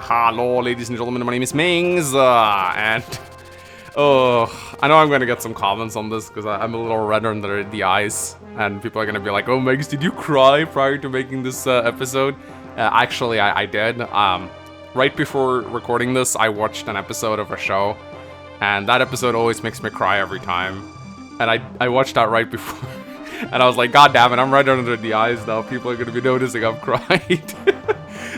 Hello, ladies and gentlemen, my name is Mings, and... Oh, I know I'm gonna get some comments on this, because I'm a little red under the eyes, and people are gonna be like, oh, Mings, did you cry prior to making this episode? Actually, I did. Right before recording this, I watched an episode of a show, and that episode always makes me cry every time. And I watched that right before, and I was like, God damn it, I'm right under the eyes now. People are gonna be noticing I've cried.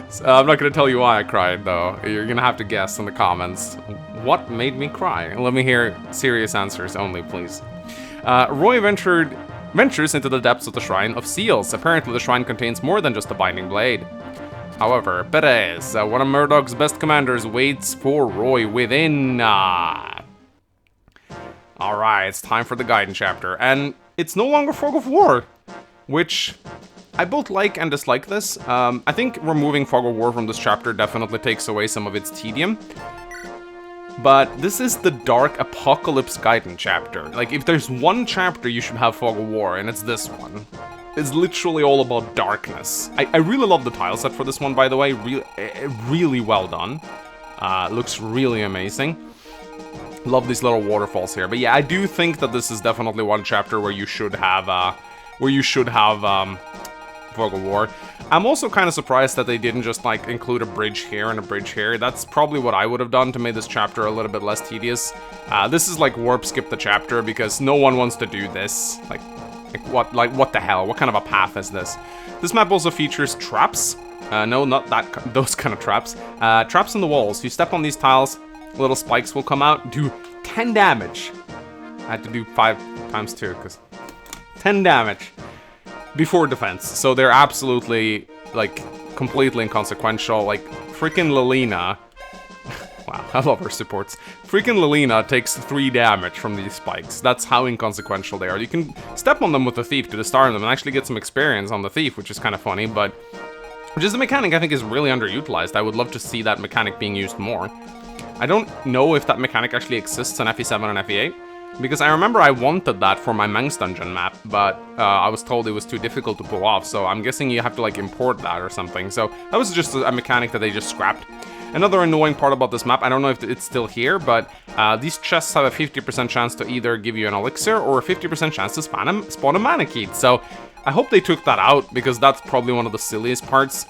So, I'm not gonna tell you why I cried, though. You're gonna have to guess in the comments. What made me cry? Let me hear serious answers only, please. Roy ventures into the depths of the Shrine of Seals. Apparently, the shrine contains more than just a binding blade. However, Perez, one of Murdoch's best commanders, waits for Roy within. Alright, it's time for the Gaiden chapter. And it's no longer Fog of War, which I both like and dislike this. I think removing Fog of War from this chapter definitely takes away some of its tedium. But this is the Dark Apocalypse Gaiden chapter. Like, if there's one chapter you should have Fog of War, and it's this one. It's literally all about darkness. I really love the tile set for this one, by the way. Really well done. Looks really amazing. Love these little waterfalls here. But yeah, I do think that this is definitely one chapter where you should have, Fog of War. I'm also kind of surprised that they didn't just, like, include a bridge here and a bridge here. That's probably what I would have done to make this chapter a little bit less tedious. This is, like, warp skip the chapter because no one wants to do this. What the hell? What kind of a path is this? This map also features traps. No, not those kind of traps. Traps in the walls. You step on these tiles, little spikes will come out, do 10 damage. I had to do 5 times 2, because 10 damage before defense. So they're absolutely, like, completely inconsequential. Like, freaking Lilina. Wow, I love her supports. Freaking Lilina takes 3 damage from these spikes. That's how inconsequential they are. You can step on them with the Thief to disarm them and actually get some experience on the Thief, which is kind of funny, but... Which is a mechanic I think is really underutilized. I would love to see that mechanic being used more. I don't know if that mechanic actually exists on FE7 and FE8, because I remember I wanted that for my Mangs dungeon map, but I was told it was too difficult to pull off, so I'm guessing you have to, like, import that or something. So that was just a mechanic that they just scrapped. Another annoying part about this map, I don't know if it's still here, but these chests have a 50% chance to either give you an elixir or a 50% chance to spawn a manakete. So I hope they took that out, because that's probably one of the silliest parts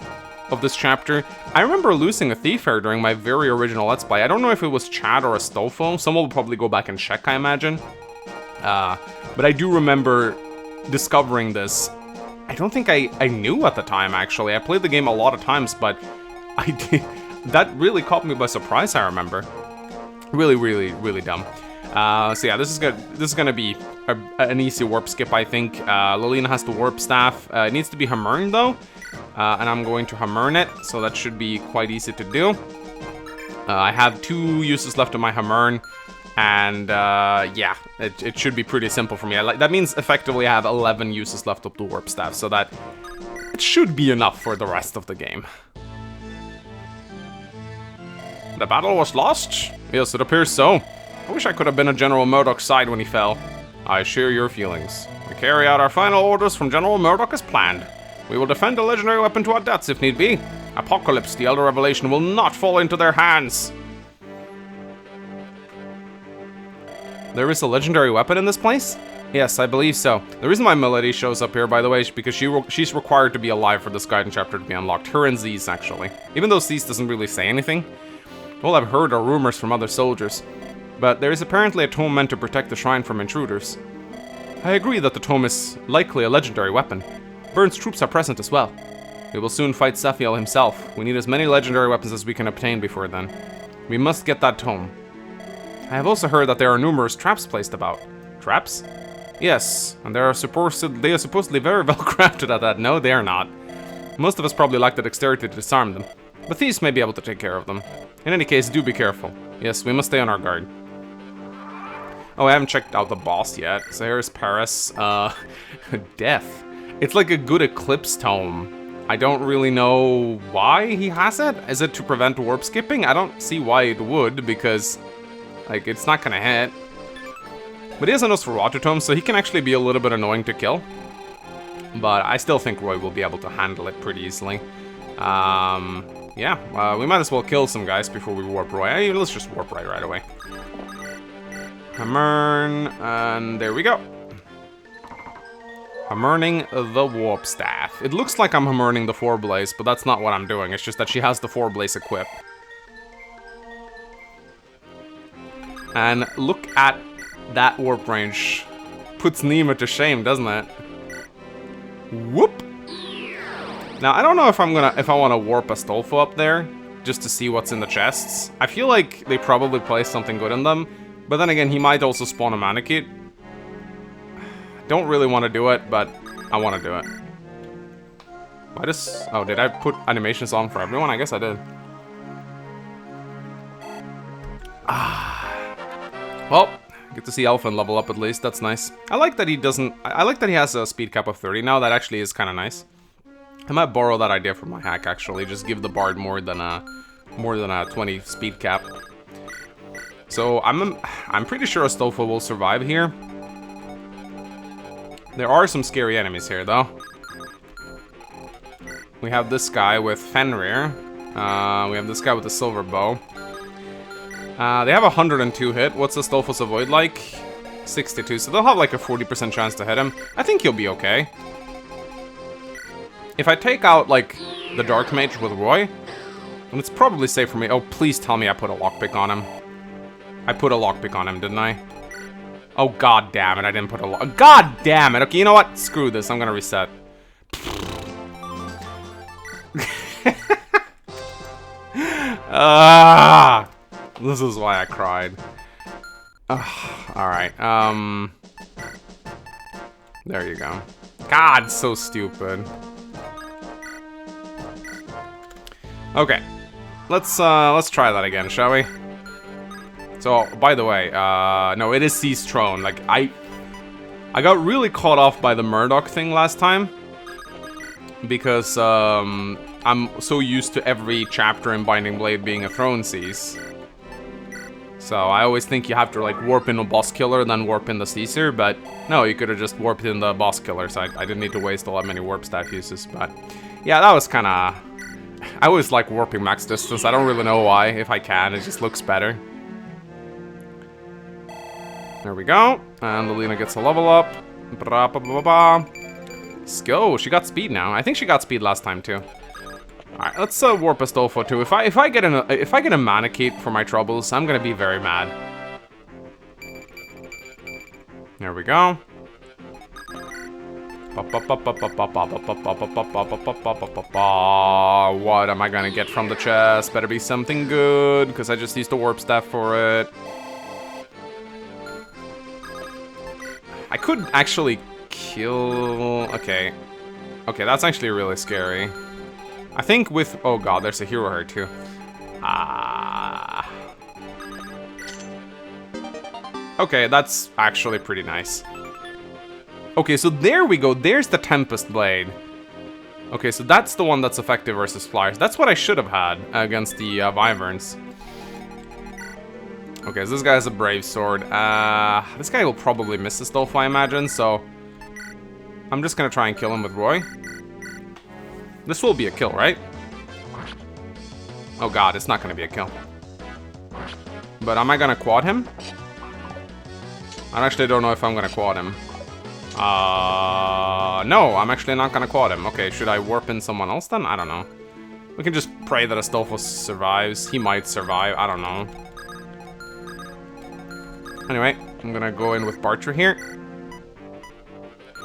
of this chapter. I remember losing a Thief here during my very original Let's Play. I don't know if it was Chad or a Stofo. Someone will probably go back and check, I imagine. But I do remember discovering this. I don't think I knew at the time, actually. I played the game a lot of times, but I did... That really caught me by surprise, I remember. Really, really, really dumb. So yeah, this is gonna be an easy warp skip, I think. Lilina has the warp staff. It needs to be Hammern, though. And I'm going to Hammern it, so that should be quite easy to do. I have 2 uses left of my Hammern, and yeah, it should be pretty simple for me. That means effectively I have 11 uses left of the warp staff, so that it should be enough for the rest of the game. The battle was lost? Yes, it appears so. I wish I could have been on General Murdoch's side when he fell. I share your feelings. We carry out our final orders from General Murdoch as planned. We will defend the legendary weapon to our deaths if need be. Apocalypse, the Elder Revelation, will not fall into their hands. There is a legendary weapon in this place? Yes, I believe so. The reason why Melody shows up here, by the way, is because she's required to be alive for this Gaiden chapter to be unlocked. Her and Z's, actually. Even though Z's doesn't really say anything. All I've heard are rumors from other soldiers. But there is apparently a tome meant to protect the shrine from intruders. I agree that the tome is likely a legendary weapon. Byrne's troops are present as well. We will soon fight Sephiel himself. We need as many legendary weapons as we can obtain before then. We must get that tome. I have also heard that there are numerous traps placed about. Traps? Yes, and they are supposedly very well crafted at that. No, they are not. Most of us probably lack the dexterity to disarm them, but thieves may be able to take care of them. In any case, do be careful. Yes, we must stay on our guard. Oh, I haven't checked out the boss yet. So here's Paris. Death. It's like a good Eclipse tome. I don't really know why he has it. Is it to prevent warp skipping? I don't see why it would, because, like, it's not gonna hit. But he has a Nosferatu tome, so he can actually be a little bit annoying to kill. But I still think Roy will be able to handle it pretty easily. Yeah, we might as well kill some guys before we warp Roy. Hey, let's just warp right away. Hammern, and there we go. Hammerning the warp staff. It looks like I'm hammerning the 4-blaze, but that's not what I'm doing. It's just that she has the 4-blaze equipped. And look at that warp range. Puts Nima to shame, doesn't it? Whoop! Now, I don't know if I want to warp Astolfo up there, just to see what's in the chests. I feel like they probably place something good in them, but then again, he might also spawn a Manakit. Don't really want to do it, but I want to do it. Why does... Oh, did I put animations on for everyone? I guess I did. Well, get to see Elfin level up at least. That's nice. I like that he doesn't... I like that he has a speed cap of 30 now. That actually is kind of nice. I might borrow that idea from my hack, actually. Just give the Bard more than a 20 speed cap. So, I'm pretty sure Astolfo will survive here. There are some scary enemies here, though. We have this guy with Fenrir. We have this guy with the silver bow. They have 102 hit. What's Astolfo's avoid like? 62, so they'll have like a 40% chance to hit him. I think he'll be okay. If I take out, like, the Dark Mage with Roy, then it's probably safe for me. Oh, please tell me I put a lockpick on him. I put a lockpick on him, didn't I? Oh, god damn it, I didn't put a lock... God damn it! Okay, you know what? Screw this, I'm gonna reset. This is why I cried. Alright, there you go. God, so stupid. Okay. Let's try that again, shall we? So, by the way, no, it is Sea's Throne. Like, I got really caught off by the Murdoch thing last time. Because, I'm so used to every chapter in Binding Blade being a throne Seas. So, I always think you have to, like, warp in a boss killer, then warp in the Caesar, but no, you could have just warped in the boss killer, so I didn't need to waste a lot many warp staff uses, but yeah, that was kinda... I always like warping max distance. I don't really know why. If I can, it just looks better. There we go. And Lilina gets a level up. Let's go. She got speed now. I think she got speed last time too. Alright, let's warp Astolfo too. If I get a Manakit for my troubles, I'm gonna be very mad. There we go. What am I gonna get from the chest? Better be something good, because I just used the warp staff for it. I could actually kill... Okay. Okay, that's actually really scary. I think with... Oh god, there's a hero here too. Okay, that's actually pretty nice. Okay, so there we go. There's the Tempest Blade. Okay, so that's the one that's effective versus flyers. That's what I should have had against the Wyverns. Okay, so this guy has a Brave Sword. This guy will probably miss Astolfo, I imagine, so... I'm just gonna try and kill him with Roy. This will be a kill, right? Oh god, it's not gonna be a kill. But am I gonna quad him? I actually don't know if I'm gonna quad him. No, I'm actually not gonna quad him. Okay, should I warp in someone else then? I don't know. We can just pray that Astolfo survives. He might survive, I don't know. Anyway, I'm gonna go in with Bartra here.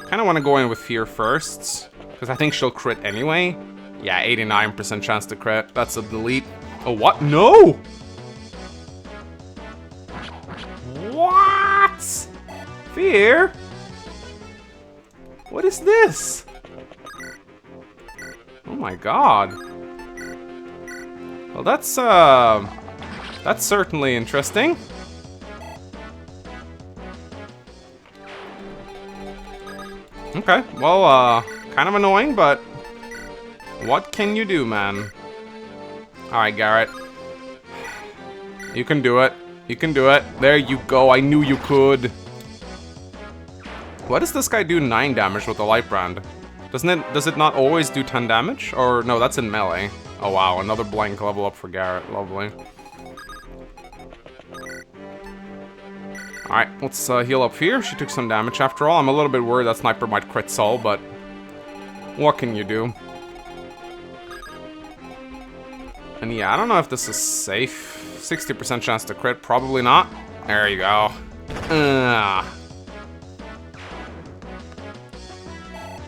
Kinda wanna go in with Fear first, because I think she'll crit anyway. Yeah, 89% chance to crit. That's a delete. Oh, what? No! What? Fear? What is this? Oh my god. Well, that's certainly interesting. Okay, well, kind of annoying, but what can you do, man? Alright, Garrett. You can do it. You can do it. There you go. I knew you could. Why does this guy do 9 damage with the Light Brand? Does it not always do 10 damage? Or, no, that's in melee. Oh wow, another blank level up for Garrett. Lovely. Alright, let's heal up here. She took some damage after all. I'm a little bit worried that Sniper might crit Sol, but what can you do? And yeah, I don't know if this is safe. 60% chance to crit, probably not. There you go.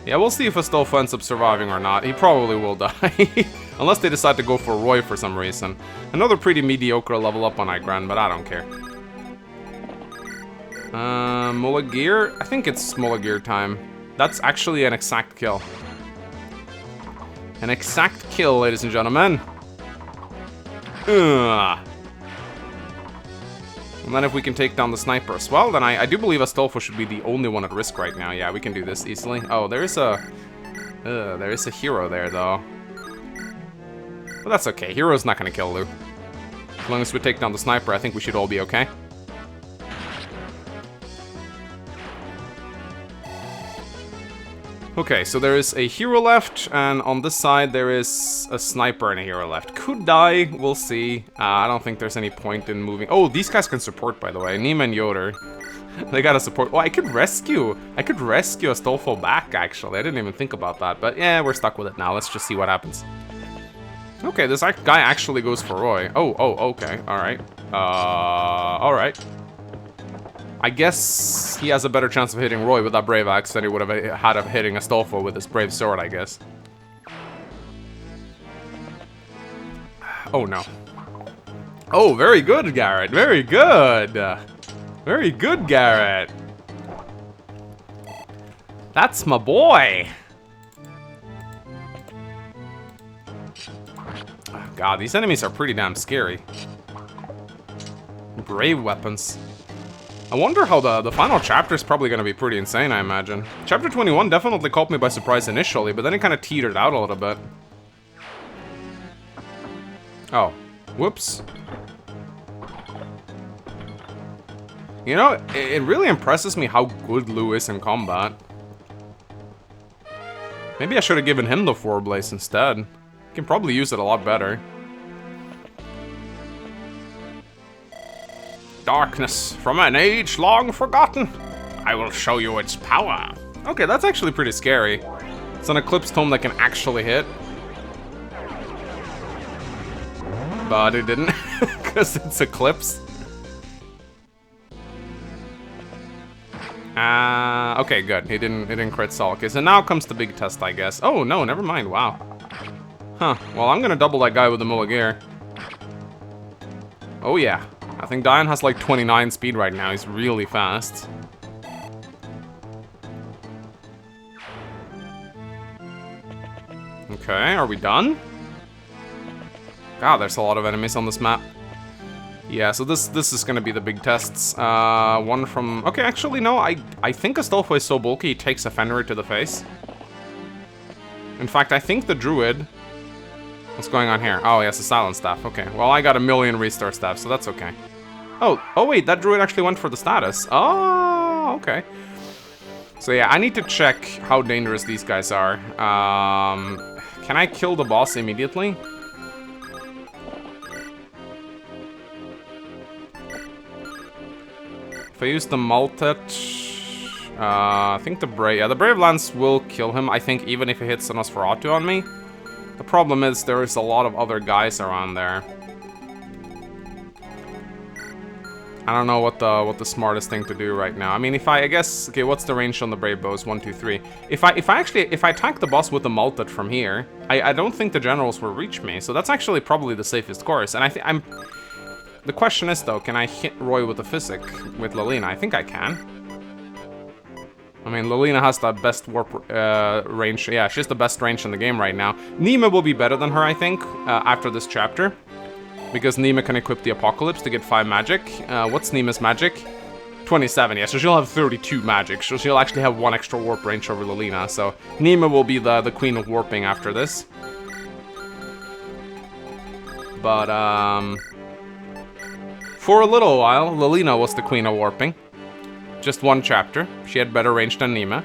Yeah, we'll see if Astolfo ends up surviving or not. He probably will die. Unless they decide to go for Roy for some reason. Another pretty mediocre level up on Igran, but I don't care. Mulagir? I think it's Mulagir time. That's actually an exact kill. An exact kill, ladies and gentlemen. And then if we can take down the Sniper as well, then I do believe Astolfo should be the only one at risk right now. Yeah, we can do this easily. Oh, there is a hero there, though. But that's okay. Hero's not gonna kill Lou. As long as we take down the Sniper, I think we should all be okay. Okay, so there is a hero left, and on this side there is a Sniper and a hero left. Could die, we'll see. I don't think there's any point in moving. Oh, these guys can support, by the way. Nima and Yoder. They gotta support. Oh, I could rescue Astolfo back, actually. I didn't even think about that, but yeah, we're stuck with it now. Let's just see what happens. Okay, this guy actually goes for Roy. Oh, okay, alright. Alright. I guess he has a better chance of hitting Roy with that Brave Axe than he would have had of hitting Astolfo with his Brave Sword, I guess. Oh, no. Oh, very good, Garrett. Very good. Very good, Garrett. That's my boy. Oh, God, these enemies are pretty damn scary. Brave weapons. I wonder how the final chapter is probably going to be pretty insane, I imagine. Chapter 21 definitely caught me by surprise initially, but then it kind of teetered out a little bit. Oh. Whoops. You know, it really impresses me how good Lou is in combat. Maybe I should have given him the 4-blaze instead. He can probably use it a lot better. Darkness from an age long forgotten. I will show you its power. Okay, that's actually pretty scary. It's an Eclipse Tome that can actually hit. But it didn't, because it's Eclipse. Okay, good. He didn't crit Sol. Okay, so now comes the big test, I guess. Oh, no, never mind. Wow. Huh. Well, I'm gonna double that guy with the Mulagir. Oh, yeah. I think Diane has like 29 speed right now. He's really fast. Okay, are we done? God, there's a lot of enemies on this map. Yeah, so this is gonna be the big tests. One from... Okay, actually, no, I think Astolfo is so bulky he takes a Fenrir to the face. In fact, I think the Druid... What's going on here? Oh, yes, a Silent Staff. Okay, well, I got a million Restore Staffs, so that's okay. Oh wait, that Druid actually went for the status. Oh, okay. So yeah, I need to check how dangerous these guys are. Can I kill the boss immediately? If I use the Multet... I think the Brave... Yeah, the Brave Lance will kill him, I think, even if he hits an Nosferatu on me. The problem is there is a lot of other guys around there. I don't know what the smartest thing to do right now. I mean, if I guess, okay, what's the range on the Brave Bows? 1, 2, 3. If I attack the boss with the Multet from here, I don't think the generals will reach me. So that's actually probably the safest course. And I'm. The question is though, can I hit Roy with the Physic with Lilina? I think I can. I mean, Lilina has the best warp range. Yeah, she's the best range in the game right now. Nima will be better than her, I think, after this chapter. Because Nima can equip the Apocalypse to get 5 magic. What's Nima's magic? 27, yeah, so she'll have 32 magic. So she'll actually have 1 extra warp range over Lilina. So Nima will be the queen of warping after this. But, for a little while, Lilina was the queen of warping. Just 1 chapter. She had better range than Nima.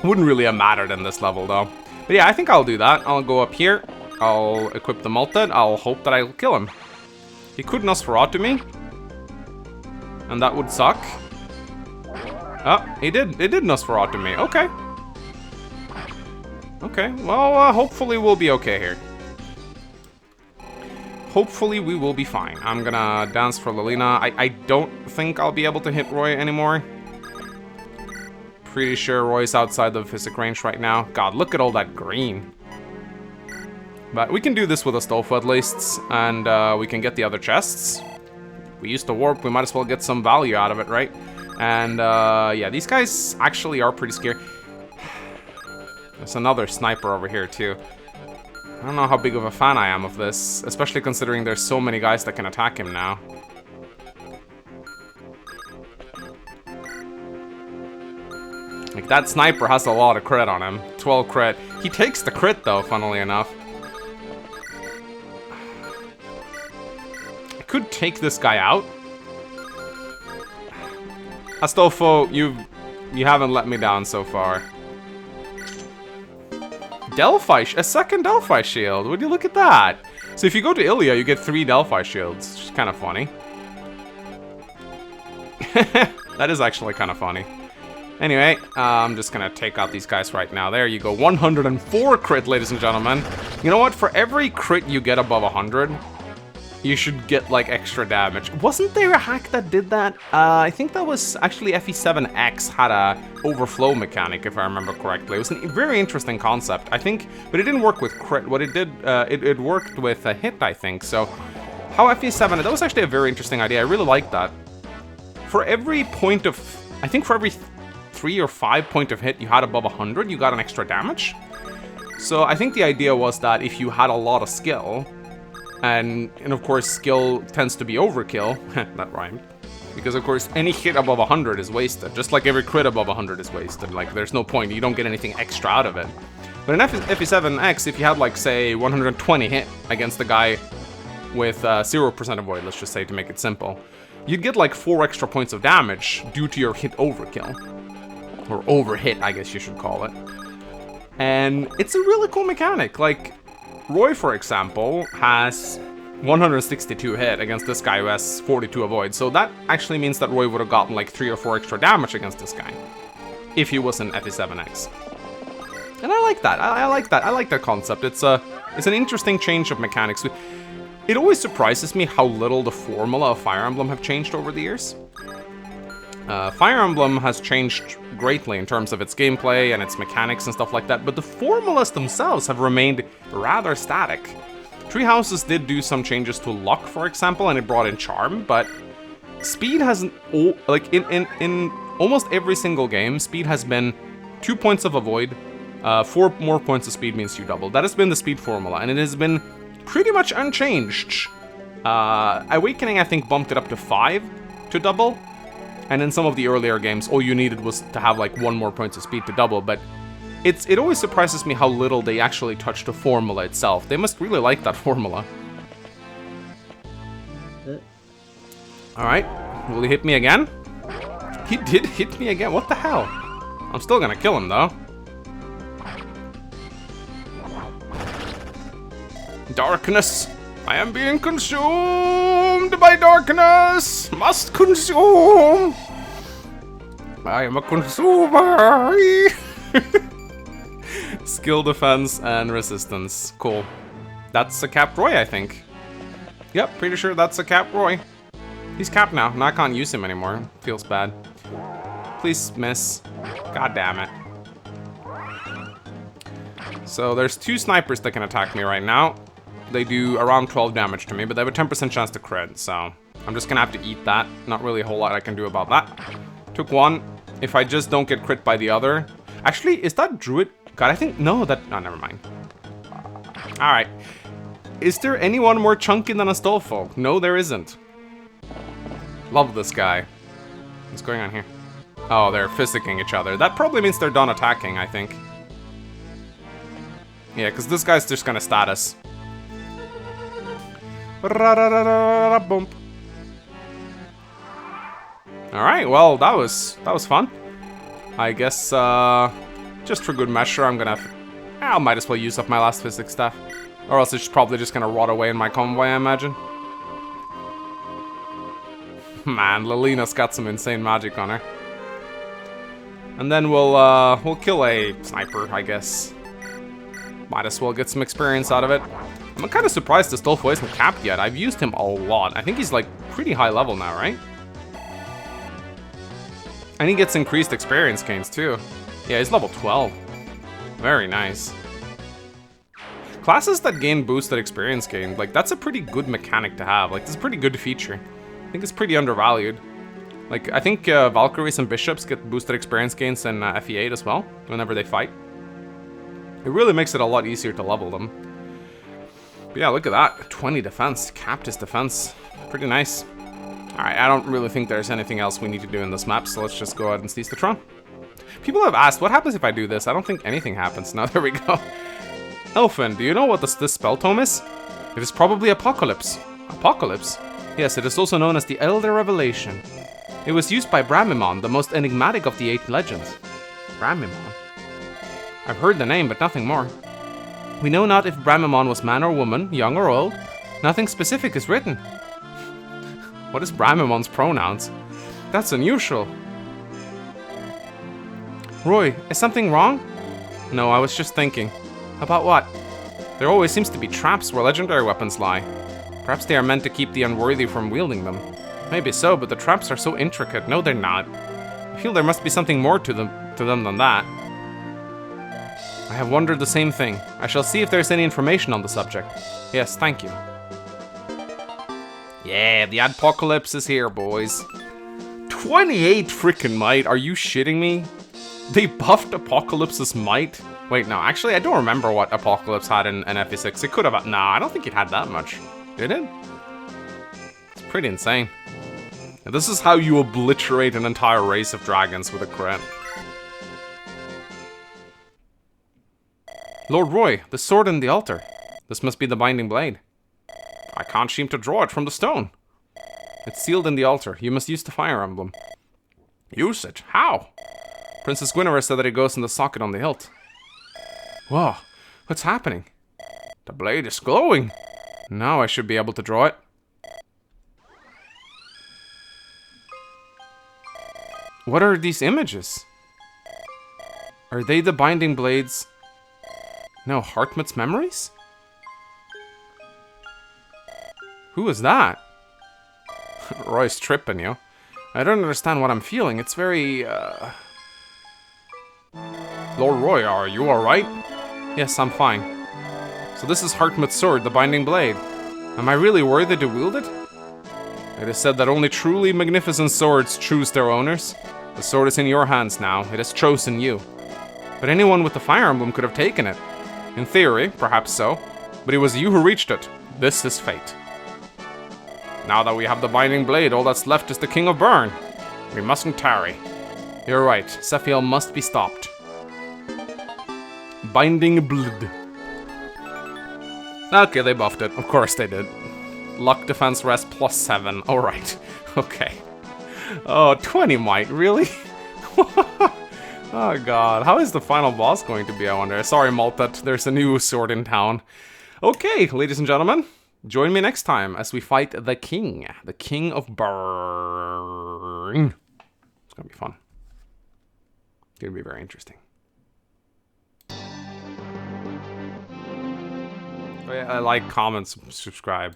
Wouldn't really have mattered in this level, though. But yeah, I think I'll do that. I'll go up here. I'll equip the Malted. I'll hope that I'll kill him. He could Nosferatu me. And that would suck. Oh, he did. It did Nosferatu me. Okay. Okay, well, hopefully we'll be okay here. Hopefully we will be fine. I'm gonna dance for Lilina. I don't think I'll be able to hit Roy anymore. Pretty sure Roy's outside the physic range right now. God, look at all that green. But we can do this with a Astolfo at least, and we can get the other chests. We used to warp, we might as well get some value out of it, right? And yeah, these guys actually are pretty scary. There's another sniper over here too. I don't know how big of a fan I am of this, especially considering there's so many guys that can attack him now. Like, that sniper has a lot of crit on him. 12 crit. He takes the crit though, funnily enough. I could take this guy out. Astolfo, you haven't let me down so far. Delphi, a second Delphi shield. Would you look at that? So if you go to Ilya, you get 3 Delphi shields, which is kind of funny. That is actually kind of funny. Anyway, I'm just gonna take out these guys right now. There you go, 104 crit, ladies and gentlemen. You know what? For every crit you get above 100, you should get, like, extra damage. Wasn't there a hack that did that? I think that was actually FE7X had a overflow mechanic, if I remember correctly. It was a very interesting concept, I think, but it didn't work with crit. What it did, it worked with a hit, I think. So, how FE7, that was actually a very interesting idea. I really liked that. For every point of, I think for every 3 or 5 point of hit you had above 100, you got an extra damage. So, I think the idea was that if you had a lot of skill, and of course, skill tends to be overkill. That rhymed. Because, of course, any hit above 100 is wasted. Just like every crit above 100 is wasted. Like, there's no point. You don't get anything extra out of it. But in FE7X, if you had, like, say, 120 hit against a guy with 0% avoid, let's just say, to make it simple, you'd get, like, 4 extra points of damage due to your hit overkill. Or overhit, I guess you should call it. And it's a really cool mechanic. Like, Roy, for example, has 162 hit against this guy who has 42 avoid. So that actually means that Roy would have gotten like 3 or 4 extra damage against this guy if he was in FE7X. And I like that. I like that. I like that concept. It's an interesting change of mechanics. It always surprises me how little the formula of Fire Emblem have changed over the years. Fire Emblem has changed greatly in terms of its gameplay and its mechanics and stuff like that, but the formulas themselves have remained rather static. Three Houses did do some changes to luck, for example, and it brought in charm, but speed hasn't, like, in almost every single game, speed has been 2 points of avoid, 4 more points of speed means you double. That has been the speed formula, and it has been pretty much unchanged. Awakening, I think, bumped it up to 5 to double. And in some of the earlier games, all you needed was to have like 1 more point of speed to double, but it always surprises me how little they actually touch the formula itself. They must really like that formula. Alright, will he hit me again? He did hit me again, what the hell? I'm still gonna kill him though. Darkness! I am being consumed by darkness! Must consume! I am a consumer! Skill, defense, and resistance. Cool. That's a capped Roy, I think. Yep, pretty sure that's a capped Roy. He's capped now, and I can't use him anymore. Feels bad. Please miss. God damn it. So there's 2 snipers that can attack me right now. They do around 12 damage to me, but they have a 10% chance to crit, so I'm just gonna have to eat that. Not really a whole lot I can do about that. Took 1. If I just don't get crit by the other... Actually, is that Druid? God, I think... No, that... Oh, never mind. Alright. Is there anyone more chunky than Astolfo? No, there isn't. Love this guy. What's going on here? Oh, they're physicking each other. That probably means they're done attacking, I think. Yeah, because this guy's just gonna status. Alright, well, that was fun. I guess, just for good measure, I might as well use up my last physics stuff. Or else it's probably just gonna rot away in my convoy, I imagine. Man, Lilina's got some insane magic on her. And then we'll kill a sniper, I guess. Might as well get some experience out of it. I'm kind of surprised the Stolfo isn't capped yet. I've used him a lot. I think he's like pretty high level now, right? And he gets increased experience gains too. Yeah, he's level 12. Very nice. Classes that gain boosted experience gain, like that's a pretty good mechanic to have. Like, this is a pretty good feature. I think it's pretty undervalued. Like, I think Valkyries and Bishops get boosted experience gains in FE8 as well, whenever they fight. It really makes it a lot easier to level them. But yeah, look at that. 20 defense. Capped his defense. Pretty nice. Alright, I don't really think there's anything else we need to do in this map, so let's just go ahead and seize the Tron. People have asked, what happens if I do this? I don't think anything happens. Now, there we go. Elfin, do you know what this spell tome is? It is probably Apocalypse. Apocalypse? Yes, it is also known as the Elder Revelation. It was used by Bramimon, the most enigmatic of the 8 legends. Bramimon? I've heard the name, but nothing more. We know not if Bramimon was man or woman, young or old. Nothing specific is written. What is Bramimon's pronouns? That's unusual. Roy, is something wrong? No, I was just thinking. About what? There always seems to be traps where legendary weapons lie. Perhaps they are meant to keep the unworthy from wielding them. Maybe so, but the traps are so intricate. No, they're not. I feel there must be something more to them than that. I have wondered the same thing. I shall see if there's any information on the subject. Yes, thank you. Yeah, the apocalypse is here, boys. 28 freaking might. Are you shitting me? They buffed Apocalypse's might? Wait, no, actually, I don't remember what Apocalypse had in FE6. It could have... Nah, I don't think it had that much. Did it? It's pretty insane. And this is how you obliterate an entire race of dragons with a crit. Lord Roy, the sword in the altar. This must be the Binding Blade. I can't seem to draw it from the stone. It's sealed in the altar. You must use the Fire Emblem. Use it? How? Princess Guinevere said that it goes in the socket on the hilt. Whoa, what's happening? The blade is glowing. Now I should be able to draw it. What are these images? Are they the Binding Blades? No, Hartmut's memories? Who is that? Roy's tripping, yo. I don't understand what I'm feeling. It's very, Lord Roy, are you alright? Yes, I'm fine. So this is Hartmut's sword, the Binding Blade. Am I really worthy to wield it? It is said that only truly magnificent swords choose their owners. The sword is in your hands now. It has chosen you. But anyone with the Fire Emblem could have taken it. In theory, perhaps so. But it was you who reached it. This is fate. Now that we have the Binding Blade, all that's left is the King of Bern. We mustn't tarry. You're right. Sephiel must be stopped. Binding Blood. Okay, they buffed it. Of course they did. Luck, defense, rest, +7. Alright. Okay. Oh, 20 might. Really? Oh god. How is the final boss going to be, I wonder? Sorry, Maltat. There's a new sword in town. Okay, ladies and gentlemen. Join me next time as we fight the King. The King of Bern. It's gonna be fun. It's gonna be very interesting. Oh yeah, like, comment, subscribe.